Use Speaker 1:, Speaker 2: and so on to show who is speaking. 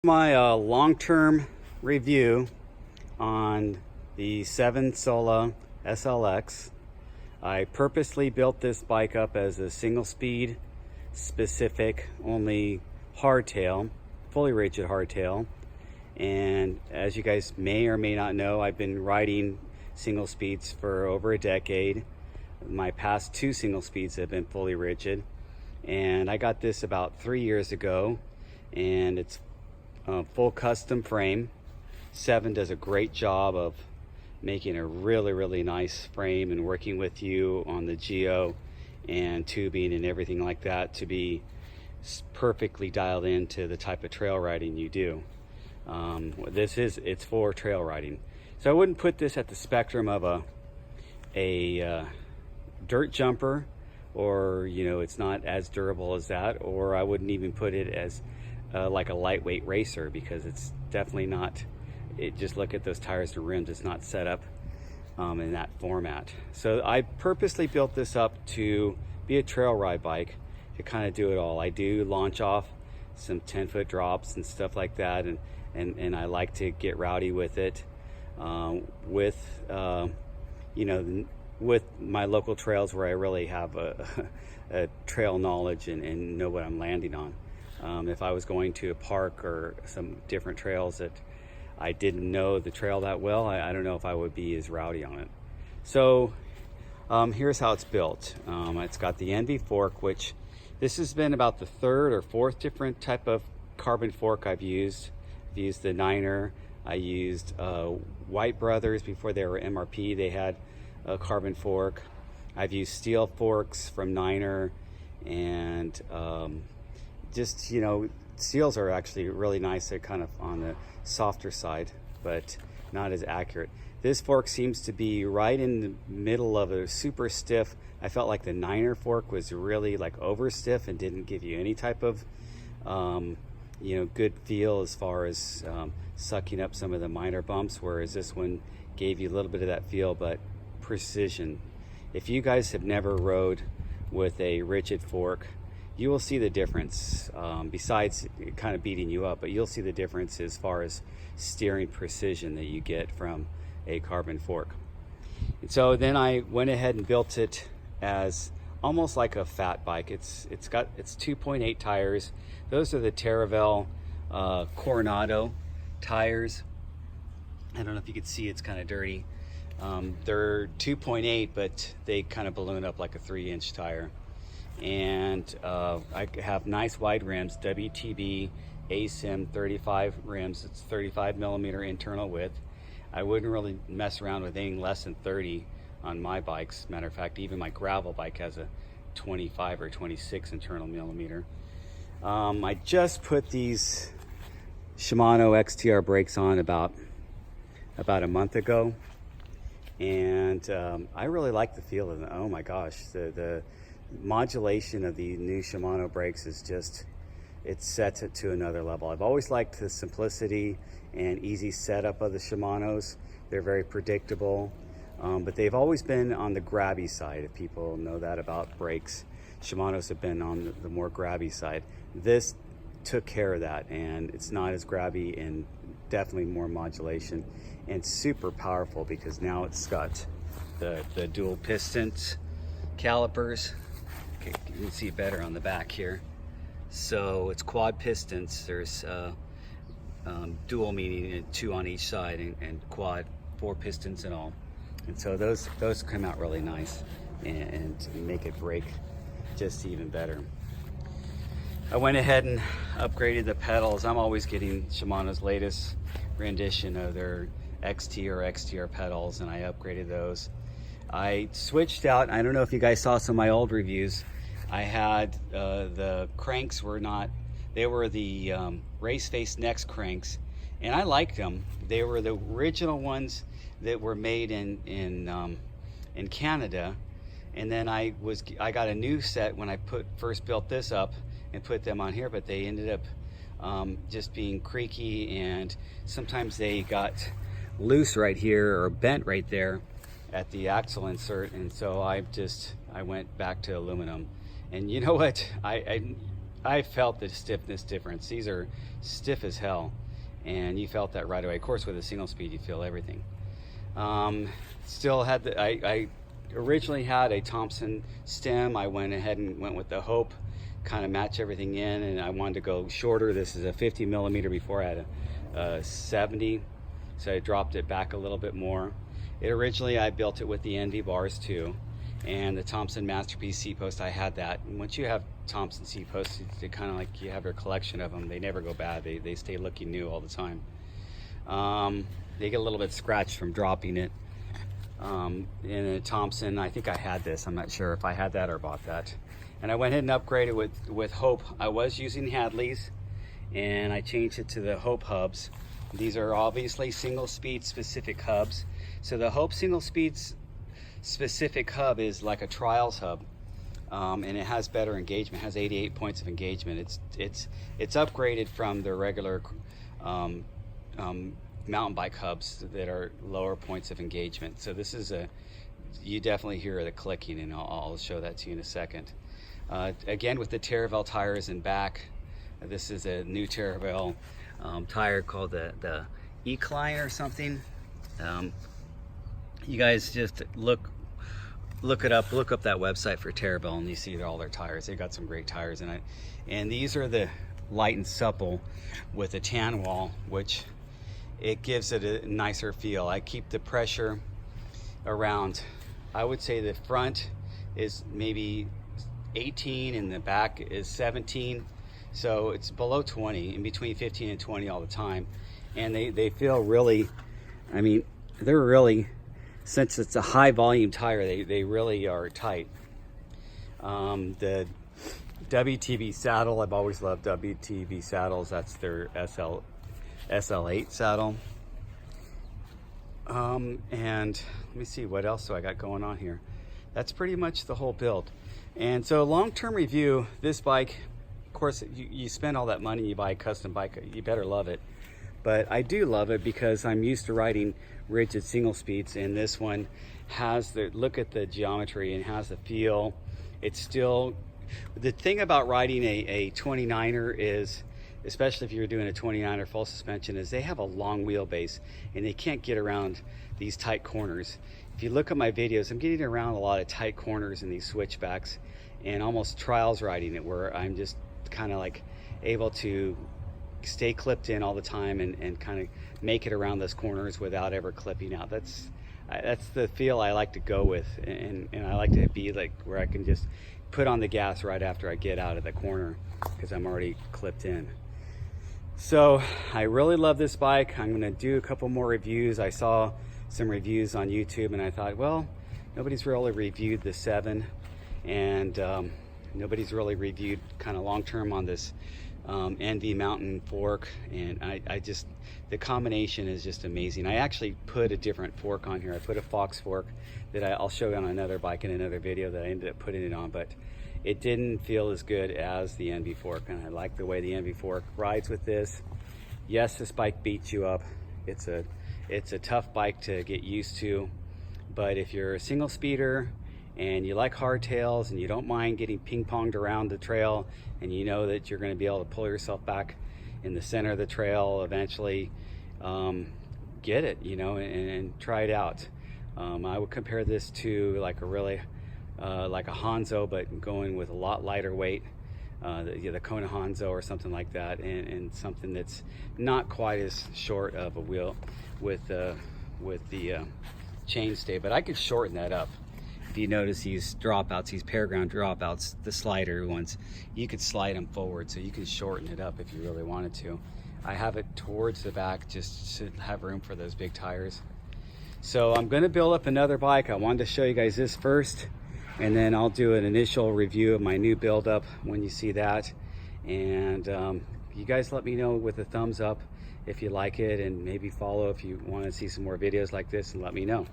Speaker 1: My long-term review on the Seven Sola SLX. I purposely built this bike up as a single speed specific, only hardtail, fully rigid hardtail. And as you guys may or may not know, I've been riding single speeds for over a decade. My past two single speeds have been fully rigid. And I got this about 3 years ago, and it's full custom frame. Seven does a great job of making a really nice frame and working with you on the geo and tubing and everything like that to be perfectly dialed into the type of trail riding you do. It's for trail riding. So I wouldn't put this at the spectrum of a dirt jumper, or it's not as durable as that, or I wouldn't even put it as like a lightweight racer, because it's definitely not. Just look at those tires and rims, it's not set up in that format. So I purposely built this up to be a trail ride bike, to kind of do it all. I do launch off some 10-foot drops and stuff like that, and I like to get rowdy with it, with my local trails where I really have a trail knowledge and know what I'm landing on. If I was going to a park or some different trails that I didn't know the trail that well, I don't know if I would be as rowdy on it. So here's how it's built. It's got the NV fork, which this has been about the third or fourth different type of carbon fork I've used. I've used the Niner. I used White Brothers before they were MRP. They had a carbon fork. I've used steel forks from Niner, and steels are actually really nice. They're kind of on the softer side, but not as accurate. This fork seems to be right in the middle of a super stiff. I felt like the Niner fork was really like over stiff and didn't give you any type of good feel as far as sucking up some of the minor bumps, whereas this one gave you a little bit of that feel, but precision. If you guys have never rode with a rigid fork, you will see the difference, besides kind of beating you up, but you'll see the difference as far as steering precision that you get from a carbon fork. And so then I went ahead and built it as almost like a fat bike. It's 2.8 tires. Those are the Terravel Coronado tires. I don't know if you can see, it's kind of dirty. They're 2.8, but they kind of balloon up like a 3-inch tire. And I have nice wide rims, WTB ASIM 35 rims. It's 35 millimeter internal width. I wouldn't really mess around with anything less than 30 on my bikes. Matter of fact, even my gravel bike has a 25 or 26 internal millimeter. I just put these Shimano XTR brakes on about a month ago, and I really like the feel of them. Oh my gosh, the modulation of the new Shimano brakes is just, it sets it to another level. I've always liked the simplicity and easy setup of the Shimanos. They're very predictable, but they've always been on the grabby side. If people know that about brakes, Shimanos have been on the more grabby side. This took care of that, and it's not as grabby, and definitely more modulation, and super powerful, because now it's got the dual pistons calipers. Okay, you can see it better on the back here. So it's quad pistons. There's dual, meaning 2 on each side, and quad, 4 pistons in all. And so those come out really nice and make it brake just even better. I went ahead and upgraded the pedals. I'm always getting Shimano's latest rendition of their XT or XTR pedals, and I upgraded those. I switched out, I don't know if you guys saw some of my old reviews, I had the cranks were the race face Next cranks, and I liked them. They were the original ones that were made in Canada, and then I got a new set when I first built this up and put them on here, but they ended up just being creaky, and sometimes they got loose right here or bent right there at the axle insert, and so I went back to aluminum. And you know what, I I felt the stiffness difference. These are stiff as hell, and you felt that right away. Of course, with a single speed, you feel everything. Still had I originally had a Thompson stem. I went ahead and went with the Hope, kind of match everything in, and I wanted to go shorter. This is a 50 millimeter. Before I had a 70, so I dropped it back a little bit more. Originally I built it with the NV bars too, and the Thompson Masterpiece C-post. I had that. And once you have Thompson C-posts, it's kind of like you have your collection of them. They never go bad. They stay looking new all the time. They get a little bit scratched from dropping it. In a Thompson, I think I had this. I'm not sure if I had that or bought that. And I went ahead and upgraded with Hope. I was using Hadley's, and I changed it to the Hope hubs. These are obviously single speed specific hubs. So the Hope single speeds specific hub is like a trials hub, and it has better engagement. It has 88 points of engagement. It's upgraded from the regular mountain bike hubs that are lower points of engagement. So this is you definitely hear the clicking, and I'll show that to you in a second. Again, with the Terravel tires in back, this is a new Terravel tire called the Ecline or something. You guys just look it up, look up that website for Terravel, and you see all their tires. They got some great tires in it. And these are the light and supple with a tan wall, which it gives it a nicer feel. I keep the pressure around, I would say the front is maybe 18 and the back is 17. So it's below 20, in between 15 and 20 all the time. And they feel really, I mean, they're really, since it's a high volume tire, they really are tight. The WTV saddle, I've always loved WTV saddles. That's their SL8 saddle. And let me see, what else do I got going on here? That's pretty much the whole build. And so long-term review, this bike, of course, you spend all that money, you buy a custom bike, you better love it. But I do love it because I'm used to riding rigid single speeds, and this one has the, look at the geometry and has the feel. It's still, the thing about riding a 29er is, especially if you're doing a 29er full suspension, is they have a long wheelbase and they can't get around these tight corners. If you look at my videos, I'm getting around a lot of tight corners in these switchbacks and almost trials riding it, where I'm just kind of like able to stay clipped in all the time and kind of make it around those corners without ever clipping out. That's the feel I like to go with, and I like to be like where I can just put on the gas right after I get out of the corner because I'm already clipped in. So I really love this bike. I'm going to do a couple more reviews. I saw some reviews on YouTube and I thought, well, nobody's really reviewed the 7, and nobody's really reviewed kind of long-term on this NV mountain fork, and I just, the combination is just amazing. I actually put a different fork on here. I put a Fox fork that I'll show you on another bike in another video that I ended up putting it on, but it didn't feel as good as the NV fork, and I like the way the NV fork rides with this. Yes, this bike beats you up. It's a tough bike to get used to, but if you're a single speeder and you like hardtails and you don't mind getting ping-ponged around the trail, and you know that you're going to be able to pull yourself back in the center of the trail eventually, get it, you know, and try it out. I would compare this to like a really like a Hanzo, but going with a lot lighter weight, the Kona Hanzo or something like that, and something that's not quite as short of a wheel with the chainstay, but I could shorten that up. If you notice these dropouts, these paraground dropouts, the slider ones, you could slide them forward, so you can shorten it up if you really wanted to. I have it towards the back just to have room for those big tires. So I'm going to build up another bike. I wanted to show you guys this first, and then I'll do an initial review of my new build up when you see that. And you guys let me know with a thumbs up if you like it, and maybe follow if you want to see some more videos like this, and let me know.